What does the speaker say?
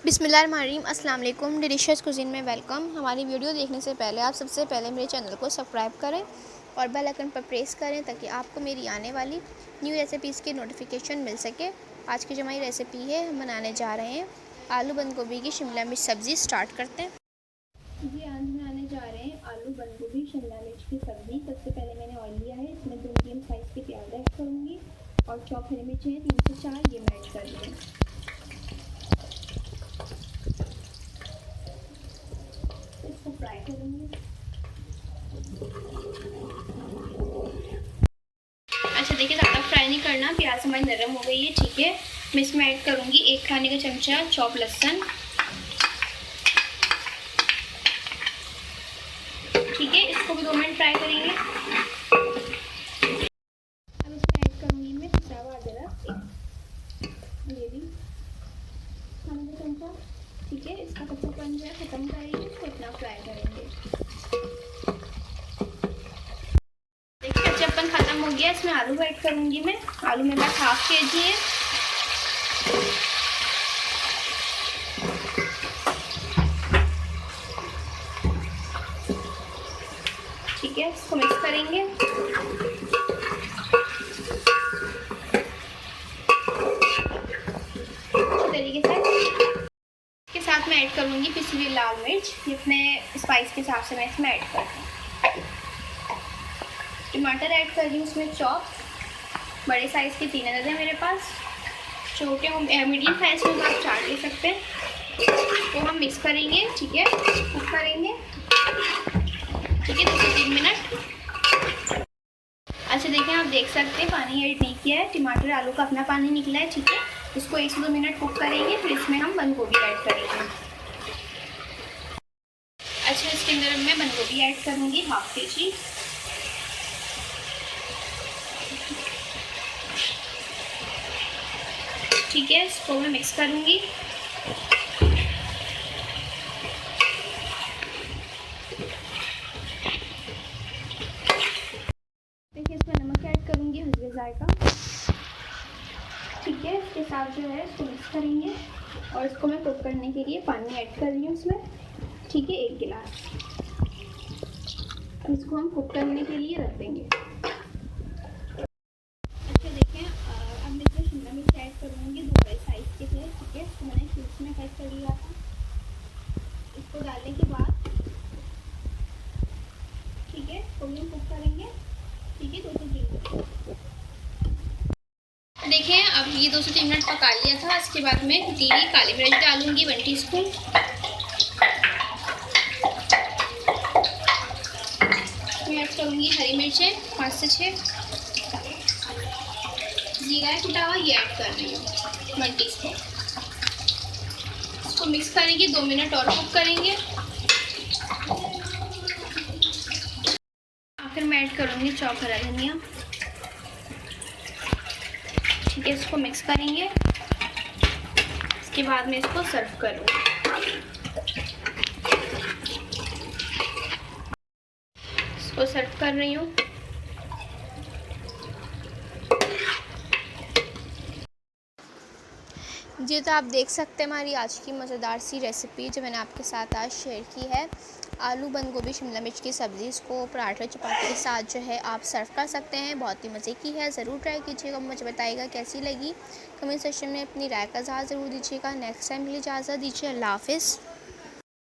बिस्मिल्लाहिर्रहमानिर्रहीम, अस्सलाम वालेकुम। डिलीशियस कुज़ीन में वेलकम। हमारी वीडियो देखने से पहले आप सबसे पहले मेरे चैनल को सब्सक्राइब करें और बेल आइकन पर प्रेस करें ताकि आपको मेरी आने वाली न्यू रेसिपीज़ की नोटिफिकेशन मिल सके। आज की जो हमारी रेसिपी है, हम बनाने जा रहे हैं आलू बंद गोभी की शिमला मिर्च सब्ज़ी। स्टार्ट करते हैं जी। आज बनाने जा रहे हैं आलू बंद गोभी शिमला मिर्च की सब्ज़ी। सबसे पहले मैंने ऑयल लिया है, इसमें 2 मीडियम साइज़ के प्याज ऐड करूँगी और चॉप हरी मिर्च है 3 से 4, ये मैं ऐड कर दूँगी। इसको फ्राई करेंगे। अच्छा देखिए, ज़्यादा फ्राई नहीं करना, प्याज हमारी नरम हो गई है, ठीक है। मैं इसमें ऐड करूँगी 1 खाने का चमचा चॉप लहसुन, ठीक है। इसको भी 2 मिनट फ्राई करेंगे। अब इसमें ऐड करूँगी मैं पिसा हुआ अदरक, ये भी खाने का चमचा, ठीक है। इसका कच्चापन जो है ख़त्म करेंगे, इसको इतना फ्राई करेंगे। देखिए कच्चापन ख़त्म हो गया। इसमें आलू ऐड करूँगी मैं। आलू मेरे पास ½ kg है। ठीक है, इसको मिक्स करेंगे। तरीके से के साथ मैं ऐड करूँगी पिसी हुई लाल मिर्च, ये अपने स्पाइस के हिसाब से मैं इसमें ऐड कर दूँ। टमाटर ऐड कर रही हूँ इसमें चॉप, बड़े साइज़ के 3 अदद है मेरे पास, छोटे मीडियम साइज़ में आप 4 ले सकते हैं। तो हम मिक्स करेंगे, ठीक है, कुक करेंगे, ठीक है, 2 से 3 मिनट। अच्छा देखिए, आप देख सकते हैं पानी ऐड नहीं किया है, टमाटर आलू का अपना पानी निकला है, ठीक है। इसको 1 से 2 मिनट कुक करेंगे, फिर इसमें हम बंद गोभी ऐड करेंगे। अच्छा, इसके अंदर मैं बंद गोभी ऐड करूँगी ½ kg, ठीक है। इसको मैं मिक्स करूँगी। देखिए, इसमें नमक ऐड करूँगी हल्के जायका, ठीक है। इसके साथ जो है इसको मिक्स करेंगे और इसको मैं कुक करने के लिए पानी ऐड कर रही हूँ इसमें, ठीक है, 1 गिलास। अब इसको हम कुक करने के लिए रख देंगे। अच्छा देखिए, अब मैं इसमें शिमला मिर्च ऐड करूँगी, 2 बड़े साइज़ के थे, ठीक है। इसको मैंने क्यूब्स में कट कर लिया था। इसको डालने के बाद, ठीक है, इसको भी हम कुक करेंगे, ठीक है, 2 से 3 मिनट। देखिए, अब ये 2 से 3 मिनट पका लिया था। इसके बाद मैं कुटी हुई काली मिर्च डालूंगी 1 टीस्पून, मैं ऐड करूँगी हरी मिर्चें 5 से 6, जीरा है कुटा हुआ, ये ऐड कर रही हूँ 1 टीस्पून। इसको मिक्स करेंगे, 2 मिनट और कुक करेंगे। आखिर में ऐड करूँगी चॉप हरा धनिया, ठीक है। इसको मिक्स करेंगे, इसके बाद मैं इसको सर्व करूँगी। इसको सर्व कर रही हूँ। जी, तो आप देख सकते हैं हमारी आज की मज़ेदार सी रेसिपी जो मैंने आपके साथ आज शेयर की है, आलू बंद गोभी शिमला मिर्च की सब्ज़ी। इसको पराठे चपाती के साथ जो है आप सर्व कर सकते हैं। बहुत ही मज़े की है, ज़रूर ट्राई कीजिएगा। मुझे बताइएगा कैसी लगी, कमेंट सेक्शन में अपनी राय का इज़हार ज़रूर दीजिएगा। नेक्स्ट टाइम के लिए इजाज़त दीजिए। अल्लाह हाफ़िज़।